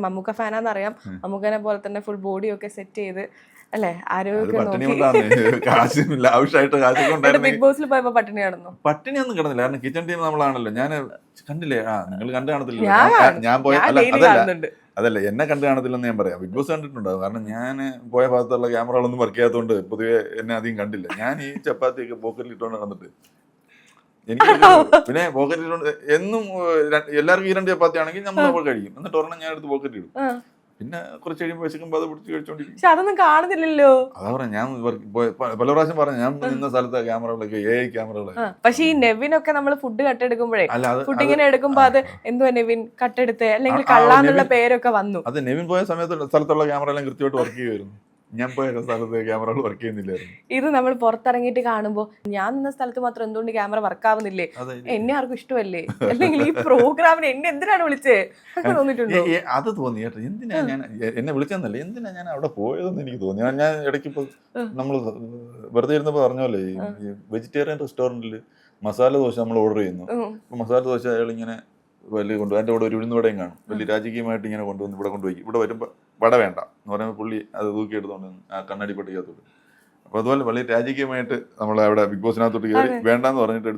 മമ്മൂക്ക ഫാനാന്ന് അറിയാം. മമ്മൂക്കനെ പോലെ തന്നെ ഫുൾ ബോഡിയൊക്കെ സെറ്റ് ചെയ്ത് അല്ലെ ആരോഗ്യമൊക്കെ പട്ടിണി നോക്കി. കൊണ്ടാണ് കാശില്ല, ആവശ്യമായിട്ട് കാശൊക്കെ എന്നിട്ട് ഉണ്ടായിരുന്നു. ബിഗ് ബോസിൽ പോയപ്പോ പട്ടിണി കിടന്നു? പട്ടിണിയൊന്നും കിടന്നില്ല, കാരണം കിച്ചൺ ടീം നമ്മളാണല്ലോ. ഞാൻ കണ്ടില്ലേ, നിങ്ങൾ കണ്ടു കാണത്തില്ല. ഞാൻ ഞാൻ പോയ ഞാൻ അല്ല daily അതല്ല കാണുന്നുണ്ട്. അതല്ല എന്നെ കണ്ടു കാണത്തില്ലെന്ന് ഞാൻ പറയാം. ബിഗ് ബോസ് കണ്ടിട്ടുണ്ടാവും, കാരണം ഞാൻ പോയ ഭാഗത്തുള്ള ക്യാമറകളൊന്നും വർക്ക് ചെയ്യാത്തതുകൊണ്ട് പൊതുവെ എന്നെ അധികം കണ്ടില്ല. ഞാൻ ഈ ചപ്പാത്തിയൊക്കെ പോക്കറ്റിൽ ഇട്ടുകൊണ്ട് വന്നിട്ട് എനിക്ക് പിന്നെ പോക്കറ്റിൽ ഇട്ടുകൊണ്ട് എന്നും എല്ലാവർക്കും ഈ 2 ചപ്പാത്തി ആണെങ്കിൽ നമ്മൾ കഴിക്കും, എന്നിട്ട് ഒരെണ്ണം ഞാൻ എടുത്ത് പോക്കറ്റിൽ ഇടും. പിന്നെ കുറച്ച് കഴിയുമ്പോൾ വിശക്കുമ്പോൾ അത് പിടിച്ച് കഴിച്ചോണ്ടിരിക്കും. പക്ഷെ അതൊന്നും കാണുന്നില്ലല്ലോ. അതാ പറഞ്ഞ, ഞാൻ പല പ്രാവശ്യം പറഞ്ഞു, ഞാൻ നിന്ന സ്ഥലത്തെ ക്യാമറകളൊക്കെ ക്യാമറകളാണ്. പക്ഷെ ഈ നെവിനൊക്കെ നമ്മൾ ഫുഡ് കട്ടെടുക്കുമ്പോഴേ, അല്ല ഫുഡ് ഇങ്ങനെ എടുക്കുമ്പോ അത് എന്തുവാ നെവിൻ കട്ടെടുത്ത് അല്ലെങ്കിൽ കള്ളാന്നുള്ള പേരൊക്കെ വന്നു. അത് നെവിൻ പോയ സ്ഥലത്തുള്ള ക്യാമറ എല്ലാം കൃത്യമായിട്ട് വർക്ക് ചെയ്യുമായിരുന്നു. ഞാൻ പോയ സ്ഥലത്ത് ക്യാമറകൾ വർക്ക് ചെയ്യുന്നില്ലായിരുന്നു. ഇത് നമ്മൾ പുറത്തിറങ്ങിയിട്ട് കാണുമ്പോ ഞാൻ നിന്ന സ്ഥലത്ത് മാത്രം എന്തുകൊണ്ട് ക്യാമറ വർക്ക് ആവുന്നില്ലേ, എന്നെ ആർക്കും ഇഷ്ടമല്ലേ, അല്ലെങ്കിൽ ഈ പ്രോഗ്രാമിന് എന്നെ എന്തിനാണ് വിളിച്ചേ, അങ്ങനെ തോന്നിയിട്ടുണ്ടോ? അത് തോന്നി കേട്ടോ. എന്തിനാ ഞാൻ എന്നെ വിളിച്ചെന്നല്ലേ, എന്തിനാ ഞാൻ അവിടെ പോയതെന്ന് എനിക്ക് തോന്നി. ഞാൻ ഇടയ്ക്ക് ഇപ്പോൾ നമ്മൾ വെറുതെ ഇരുന്നപ്പോൾ പറഞ്ഞല്ലേ, ഈ വെജിറ്റേറിയൻ റെസ്റ്റോറൻറ്റിൽ മസാല ദോശ നമ്മൾ ഓർഡർ ചെയ്യുന്നു. അപ്പോൾ മസാല ദോശ അയാൾ ഇങ്ങനെ വലിയ കൊണ്ടുപോയി, അതിൻ്റെ കൂടെ ഒരു ഉഴുന്നുവടയും കാണും, വലിയ രാജകീയമായിട്ട് ഇങ്ങനെ കൊണ്ടുവന്ന് ഇവിടെ കൊണ്ടുപോയി. ഇവിടെ വരുമ്പോൾ വട വേണ്ട എന്ന് പറയുമ്പോൾ പുള്ളി അത് തൂക്കി എടുത്തോണ്ട് ആ കണ്ണാടി പട്ടികത്തോട്ട്. അപ്പോൾ അതുപോലെ വലിയ രാജകീയമായിട്ട് നമ്മൾ അവിടെ ബിഗ് ബോസിനകത്തോട്ട് കയറി വേണ്ടാന്ന് പറഞ്ഞിട്ട്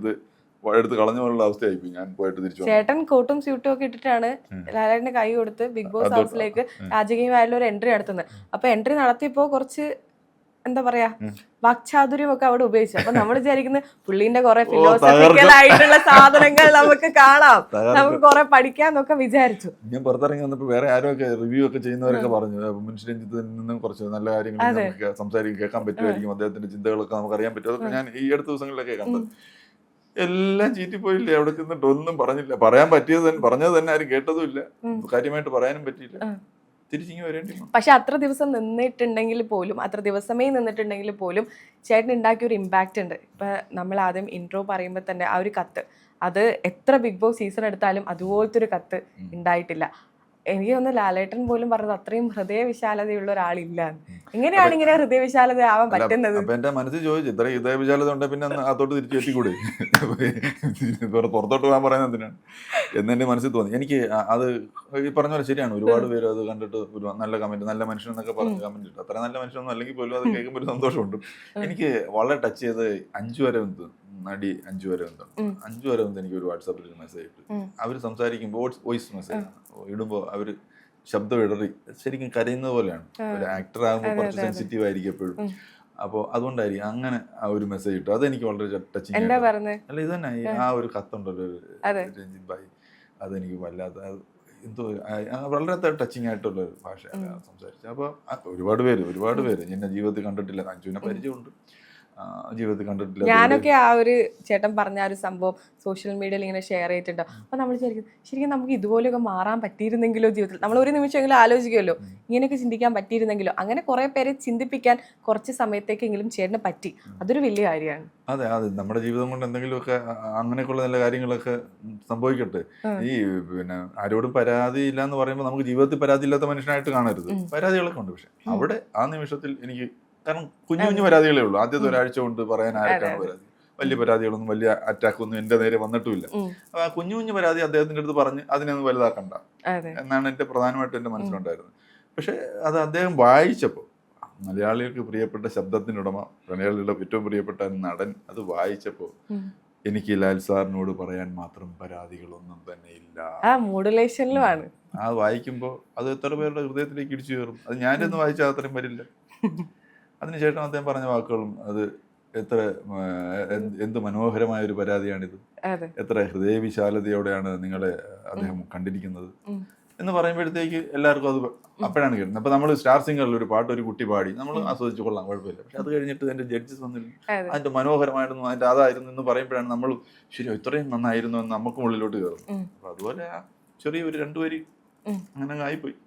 എടുത്ത് കളഞ്ഞ പോലുള്ള അവസ്ഥയായിപ്പോയി. ഞാൻ പോയിട്ട് തിരിച്ചു. ചേട്ടൻ കോട്ടും സ്യൂട്ടും ഒക്കെ ഇട്ടിട്ടാണ് ലാലേട്ടന്റെ കൈ കൊടുത്ത് ബിഗ് ബോസ് ഹൗസിലേക്ക് രാജകീയമായുള്ള ഒരു എൻട്രി നടത്തുന്നത്. അപ്പൊ എൻട്രി നടത്തിയപ്പോ കുറച്ച് എന്താ പറയാ വാക്ചാതുര്യം ഒക്കെ അവിടെ ഉപയോഗിച്ചു. അപ്പൊ നമ്മൾ വിചാരിക്കുന്നത് പുള്ളിന്റെ കുറെ ഫിലോസഫിക്കൽ ആയിട്ടുള്ള സാധനങ്ങൾ നമുക്ക് കാണാം, നമുക്ക് കുറെ പഠിക്കാന്നൊക്കെ വിചാരിച്ചു. ഞാൻ പുറത്തിറങ്ങി വന്നപ്പോൾ വേറെ ആരൊക്കെ റിവ്യൂ ഒക്കെ ചെയ്യുന്നവരൊക്കെ പറഞ്ഞു, മനുഷ്യ രഞ്ജിത്തിൽ നിന്നും കുറച്ച് നല്ല കാര്യങ്ങൾ നമുക്ക് സംസാരിക്കാൻ കേൾക്കാൻ പറ്റുമായിരിക്കും, അദ്ദേഹത്തിന്റെ ചിന്തകളൊക്കെ നമുക്ക് അറിയാൻ പറ്റും. അതൊക്കെ ഞാൻ ഈ അടുത്ത ദിവസങ്ങളിലൊക്കെ കണ്ടത്. എല്ലാം ചീറ്റിപ്പോയില്ലേ, അവിടെ ചെന്നിട്ട് ഒന്നും പറഞ്ഞില്ല. പറയാൻ പറഞ്ഞത് തന്നെ ആരും കേട്ടതുമില്ല, കാര്യമായിട്ട് പറയാനും പറ്റിയില്ല. തിരിച്ചിങ്ങി വരേണ്ടി. പക്ഷെ അത്ര ദിവസം നിന്നിട്ടുണ്ടെങ്കിൽ പോലും, അത്ര ദിവസമേ നിന്നിട്ടുണ്ടെങ്കിൽ പോലും ചേട്ടൻ ഉണ്ടാക്കിയ ഒരു ഇമ്പാക്റ്റ് ഉണ്ട്. ഇപ്പൊ നമ്മൾ ആദ്യം ഇൻട്രോ പറയുമ്പോൾ തന്നെ ആ ഒരു കത്ത്, അത് എത്ര ബിഗ് ബോസ് സീസൺ എടുത്താലും അതുപോലത്തെ ഒരു കത്ത് ഉണ്ടായിട്ടില്ല. എനിക്ക് തോന്നുന്നു ലാലേട്ടൻ പോലും പറഞ്ഞത് അത്രയും ഹൃദയവിശാലതയുള്ള ഒരാളില്ല. എങ്ങനെയാണ് ഇങ്ങനെ ഹൃദയവിശാലത ആവാൻ പറ്റുന്നത്? അപ്പൊ എന്റെ മനസ്സിൽ ചോദിച്ചു, ഇത്ര ഹൃദയവിശാലത ഉണ്ട് പിന്നെ അതോട്ട് തിരിച്ചു എത്തിക്കൂടെ, പുറത്തോട്ട് പോകാൻ പറയുന്നത് എന്തിനാണ് എന്നെന്റെ മനസ്സിൽ തോന്നി. എനിക്ക് അത് ഈ പറഞ്ഞ പോലെ ശരിയാണ്. ഒരുപാട് പേര് അത് കണ്ടിട്ട് ഒരു നല്ല കമന്റ്, നല്ല മനുഷ്യൻ എന്നൊക്കെ പറഞ്ഞ് കമന്റ് ഇട്ടു. അത്ര നല്ല മനുഷ്യനൊന്നും അല്ലെങ്കിൽ പോലും അത് കേൾക്കുമ്പോൾ ഒരു സന്തോഷമുണ്ട്. എനിക്ക് വളരെ ടച്ച് ചെയ്ത് 5 അരവിന്ദ്, നടി 5 അരവിന്ദ്. 5 അരവിന്ദ് എനിക്ക് ഒരു വാട്സാപ്പിൽ ഒരു മെസ്സേജ് ഇട്ടു. അവര് സംസാരിക്കുമ്പോൾ വോയിസ് മെസ്സേജ് ഇടുമ്പോൾ അവര് ശബ്ദം ഇടറി ശരിക്കും കരയുന്നത് പോലെയാണ്. ഒരു ആക്ടർ ആകുമ്പോൾ കുറച്ച് സെൻസിറ്റീവ് ആയിരിക്കും എപ്പോഴും. അപ്പോൾ അതുകൊണ്ടായിരിക്കും അങ്ങനെ ആ ഒരു മെസ്സേജ് ഇട്ടു. അതെനിക്ക് വളരെ ടച്ചിങ്. അല്ല ഇത് തന്നെ ആ ഒരു കത്തുണ്ടല്ലോ രഞ്ജിത് ഭായ്, അതെനിക്ക് വല്ലാത്ത എന്തോ വളരെ ടച്ചിങ് ആയിട്ടുള്ള ഒരു ഭാഷ സംസാരിച്ചത്. അപ്പോൾ ഒരുപാട് പേര് എന്നെ ജീവിതത്തിൽ കണ്ടിട്ടില്ല, അഞ്ജുവിനെ പരിചയമുണ്ട്, ജീവിതത്തിൽ കണ്ടിട്ടില്ല. ഞാനൊക്കെ ആ ഒരു ചേട്ടൻ പറഞ്ഞ ആ ഒരു സംഭവം സോഷ്യൽ മീഡിയയിൽ ഇങ്ങനെ ഷെയർ ചെയ്തിട്ടുണ്ടോ. അപ്പൊ നമ്മൾ ശരിക്കും നമുക്ക് ഇതുപോലെയൊക്കെ മാറാൻ പറ്റിയിരുന്നെങ്കിലോ, ജീവിതത്തിൽ നമ്മൾ ഒരു നിമിഷമെങ്കിലും ആലോചിക്കുമല്ലോ, ഇങ്ങനെയൊക്കെ ചിന്തിക്കാൻ പറ്റിയിരുന്നെങ്കിലോ. അങ്ങനെ കുറെ പേരെ ചിന്തിപ്പിക്കാൻ കുറച്ച് സമയത്തേക്കെങ്കിലും ചേട്ടന് പറ്റി. അതൊരു വലിയ കാര്യമാണ്. അതെ, നമ്മുടെ ജീവിതം കൊണ്ട് എന്തെങ്കിലുമൊക്കെ അങ്ങനെയൊക്കെയുള്ള നല്ല കാര്യങ്ങളൊക്കെ സംഭവിക്കട്ടെ. ഈ പിന്നെ ആരോടും പരാതി ഇല്ല എന്ന് പറയുമ്പോൾ നമുക്ക് ജീവിതത്തിൽ പരാതി ഇല്ലാത്ത മനുഷ്യനായിട്ട് കാണരുത്. പരാതികളൊക്കെ ഉണ്ട്. പക്ഷെ അവിടെ ആ നിമിഷത്തിൽ എനിക്ക്, കാരണം കുഞ്ഞു പരാതികളേ ഉള്ളൂ. ആദ്യത്തെ ഒരാഴ്ച കൊണ്ട് പറയാൻ ആർക്കാണ് പരാതി? വലിയ പരാതികളൊന്നും, വലിയ അറ്റാക്കൊന്നും എന്റെ നേരെ വന്നിട്ടുമില്ല. അപ്പൊ ആ കുഞ്ഞു പരാതി അദ്ദേഹത്തിന്റെ അടുത്ത് പറഞ്ഞ് അതിനൊന്നും വലുതാക്കണ്ട എന്നാണ് എന്റെ പ്രധാനമായിട്ടും എന്റെ മനസ്സിലുണ്ടായിരുന്നത്. പക്ഷെ അത് അദ്ദേഹം വായിച്ചപ്പോൾ, മലയാളികൾക്ക് പ്രിയപ്പെട്ട ശബ്ദത്തിനുടമ, മലയാളികളുടെ ഏറ്റവും പ്രിയപ്പെട്ട നടൻ, അത് വായിച്ചപ്പോൾ എനിക്ക് ലാൽ സാറിനോട് പറയാൻ മാത്രം പരാതികളൊന്നും തന്നെ ഇല്ല. ആ വായിക്കുമ്പോൾ അത് എത്ര പേരുടെ ഹൃദയത്തിലേക്ക് ഇടിച്ചു കയറും. അത് ഞാനിന്ന് വായിച്ചാൽ അത്രയും വരില്ല. അതിനുശേഷം അദ്ദേഹം പറഞ്ഞ വാക്കുകളും, അത് എത്ര എന്ത് മനോഹരമായ ഒരു പരാതിയാണിത്, എത്ര ഹൃദയവിശാലതയോടെയാണ് നിങ്ങളെ അദ്ദേഹം കണ്ടിരിക്കുന്നത് എന്ന് പറയുമ്പോഴത്തേക്ക് എല്ലാവർക്കും അത് അപ്പോഴാണ് കേൾക്കുന്നത്. അപ്പൊ നമ്മൾ സ്റ്റാർ സിംഗറിൽ ഒരു പാട്ട് ഒരു കുട്ടി പാടി, നമ്മൾ ആസ്വദിച്ചു കൊള്ളാം, കുഴപ്പമില്ല. പക്ഷെ അത് കഴിഞ്ഞിട്ട് അതിന്റെ ജഡ്ജസ് വന്നില്ല, അതിന്റെ മനോഹരമായിരുന്നു, അതിന്റെ അതായിരുന്നു എന്ന് പറയുമ്പോഴാണ് നമ്മൾ ശരി ഇത്രയും നന്നായിരുന്നു എന്ന് നമുക്കും ഉള്ളിലോട്ട് കയറും. അപ്പൊ അതുപോലെ ചെറിയൊരു 2 വരി അങ്ങനെ ആയിപ്പോയി.